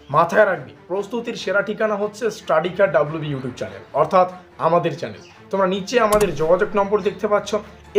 মাথায় রাখবি প্রস্তুতির সেরা ঠিকানা হচ্ছে স্টাডিকার WB ইউটিউব চ্যানেল, অর্থাৎ আমাদের চ্যানেল। তোমরা নিচে আমাদের যোগাযোগ নম্বর দেখতে পাচ্ছ,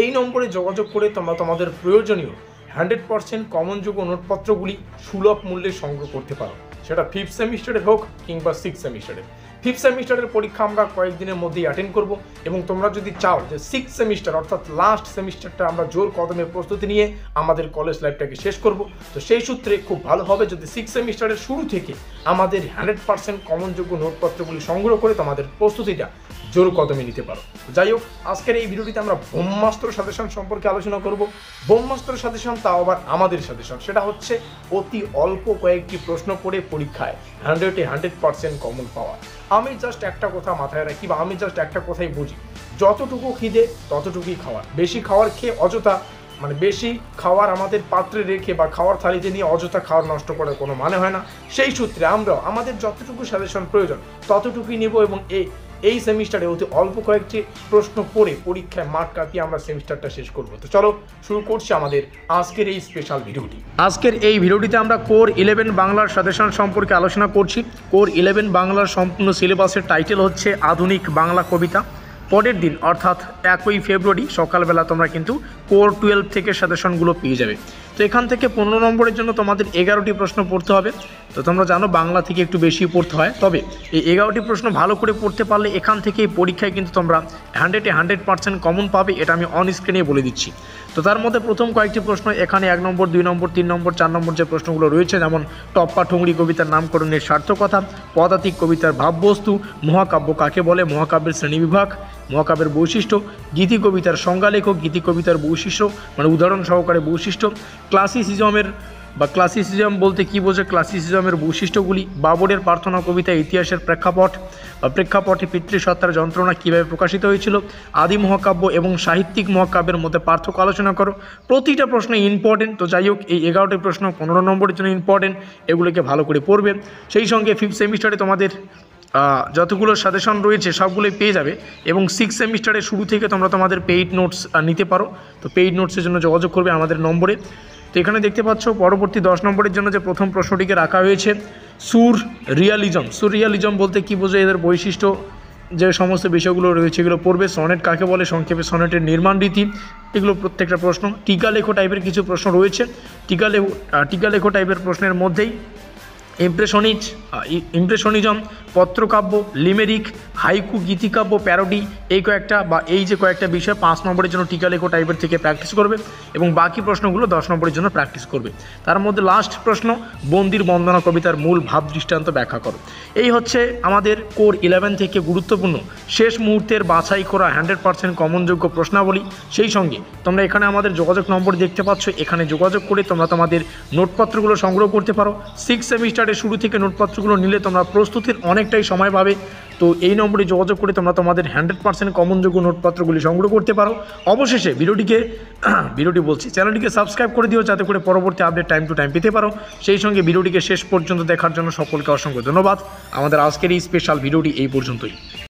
এই নম্বরে যোগাযোগ করে তোমরা তোমাদের প্রয়োজনীয় 100% কমনযোগ্য নোটপত্রগুলি সুলভ মূল্যে সংগ্রহ করতে পারো, সেটা 5th সেমিস্টারের হোক কিংবা 6th সেমিস্টারের। 5th সেমিস্টারের পরীক্ষা আমরা কয়েকদিনের মধ্যেই অ্যাটেন্ড করব, এবং তোমরা যদি চাও যে 6th সেমিস্টার অর্থাৎ লাস্ট সেমিস্টারটা আমরা জোর কদমে প্রস্তুতি নিয়ে আমাদের কলেজ লাইফটাকে শেষ করব, তো সেই সূত্রে খুব ভালো হবে যদি 6th সেমিস্টারের শুরু থেকে আমাদের 100% কমনযোগ্য নোটপত্রগুলি সংগ্রহ করে তোমাদের প্রস্তুতিটা জোর কদমে নিতে পারো। যাই হোক, আজকের এই ভিডিওটিতে আমরা ব্রহ্মাস্ত্র সাজেশন সম্পর্কে আলোচনা করব। ব্রহ্মাস্ত্র সাজেশন, তাও আবার আমাদের সাজেশন, সেটা হচ্ছে অতি অল্প কয়েকটি প্রশ্ন করে পরীক্ষায় 100% কমন পাওয়া। আমি জাস্ট একটা কথা মাথায় রাখি, বা আমি জাস্ট একটা কথাই বুঝি, যতটুকু খিদে ততটুকুই খাওয়ার। বেশি খাওয়ার খেয়ে অযথা, মানে বেশি খাওয়ার আমাদের পাত্রে রেখে বা খাওয়ার থালিতে নিয়ে অযথা খাওয়ার নষ্ট করার কোনো মানে হয় না। সেই সূত্রে আমরাও আমাদের যতটুকু সাজেশন প্রয়োজন ততটুকুই নেব, এবং এই সেমিস্টারে অতি অল্প কয়েকটি প্রশ্ন পড়ে পরীক্ষায় মাঠ কাটিয়ে আমরা সেমিস্টারটা শেষ করব। তো চলো শুরু করছি আমাদের আজকের এই স্পেশাল ভিডিওটি। আজকের এই ভিডিওটিতে আমরা কোর 11 বাংলার সাজেশন সম্পর্কে আলোচনা করছি। কোর 11 বাংলার সম্পূর্ণ সিলেবাসের টাইটেল হচ্ছে আধুনিক বাংলা কবিতা। পরের দিন অর্থাৎ 1 ফেব্রুয়ারি সকালবেলা তোমরা কিন্তু কোর 12 থেকে সাজেশনগুলো পেয়ে যাবে। তো এখান থেকে 15 নম্বরের জন্য তোমাদের 11টি প্রশ্ন পড়তে হবে। তো তোমরা জানো বাংলা থেকে একটু বেশি পড়তে হয়, তবে এই 11টি প্রশ্ন ভালো করে পড়তে পারলে এখান থেকে এই পরীক্ষায় কিন্তু তোমরা 100% কমন পাবে, এটা আমি অন স্ক্রিনে বলে দিচ্ছি। তো তার মধ্যে প্রথম কয়েকটি প্রশ্ন এখানে 1 নম্বর, 2 নম্বর, 3 নম্বর, 4 নম্বর যে প্রশ্নগুলো রয়েছে, যেমন টপ্পা ঠুংরি কবিতার নামকরণের সার্থকতা, পদাতিক কবিতার ভাববস্তু, মহাকাব্য কাকে বলে, মহাকাব্যের শ্রেণীবিভাগ, মহাকাব্যের বৈশিষ্ট্য, গীতি কবিতার সংজ্ঞালেখ, গীতি কবিতার বৈশিষ্ট্য মানে উদাহরণ সহকারে বৈশিষ্ট্য, ক্লাসিসিজমের বা ক্লাসিসিজম বলতে কী বোঝে, ক্লাসিসিজমের বৈশিষ্ট্যগুলি, বাবরের প্রার্থনা কবিতা ইতিহাসের প্রেক্ষাপট বা প্রেক্ষাপটে পিতৃসত্তার যন্ত্রণা কীভাবে প্রকাশিত হয়েছিল, আদি মহাকাব্য এবং সাহিত্যিক মহাকাব্যের মধ্যে পার্থক্য আলোচনা করো। প্রতিটা প্রশ্ন ইম্পর্টেন্ট। তো যাই হোক, এই 11টি প্রশ্ন 15 নম্বরের জন্য ইম্পর্টেন্ট, এগুলোকে ভালো করে পড়বে। সেই সঙ্গে 5th সেমিস্টারে তোমাদের যতগুলো সাজেশন রয়েছে সবগুলোই পেয়ে যাবে, এবং 6th সেমিস্টারের শুরু থেকে তোমরা তোমাদের পেইড নোটস নিতে পারো। তো পেইড নোটসের জন্য যোগাযোগ করবে আমাদের নম্বরে। তো এখানে দেখতে পাচ্ছ পরবর্তী 10 নম্বরের জন্য যে প্রথম প্রশ্নটিকে রাখা হয়েছে, সুররিয়ালিজম বলতে কী বোঝে, এদের বৈশিষ্ট্য, যে সমস্ত বিষয়গুলো রয়েছে এগুলো পড়বে। সনেট কাকে বলে, সংক্ষেপে সনেটের নির্মাণ রীতি, এগুলো প্রত্যেকটা প্রশ্ন। টিকা লেখো টাইপের কিছু প্রশ্ন রয়েছে, টিকা লেখো টাইপের প্রশ্নের মধ্যেই ইমপ্রেশনিজম, পত্রকাব্য, লিমেরিক, হাইকু, গীতিকাব্য, প্যারোডি, এই যে কয়েকটা বিষয় 5 নম্বরের জন্য টিকা লেখো টাইপের থেকে প্র্যাকটিস করবে, এবং বাকি প্রশ্নগুলো 10 নম্বরের জন্য প্র্যাকটিস করবে। তার মধ্যে লাস্ট প্রশ্ন, বন্দির বন্দনা কবিতার মূল ভাব দৃষ্টান্ত ব্যাখ্যা করো। এই হচ্ছে আমাদের কোর 11 থেকে গুরুত্বপূর্ণ শেষ মুহূর্তের বাছাই করা 100% কমনযোগ্য প্রশ্নাবলী। সেই সঙ্গে তোমরা এখানে আমাদের যোগাযোগ নম্বর দেখতে পাচ্ছ, এখানে যোগাযোগ করে তোমরা তোমাদের নোটপত্রগুলো সংগ্রহ করতে পারো। 6th সেমিস্টারের শুরু থেকে নোটপত্রগুলো নিলে তোমরা প্রস্তুতির অনেকটাই সময় পাবে। তো এই নম্বরে যোগাযোগ করে তোমরা তোমাদের 100% কমনযোগ্য নোটপত্রগুলি সংগ্রহ করতে পারো। অবশেষে চ্যানেলটিকে সাবস্ক্রাইব করে দিও, যাতে করে পরবর্তী আপডেট টাইম টু টাইম পেতে পারো। সেই সঙ্গে ভিডিওটিকে শেষ পর্যন্ত দেখার জন্য সকলকে অসংখ্য ধন্যবাদ। আমাদের আজকের এই স্পেশাল ভিডিওটি এই পর্যন্তই।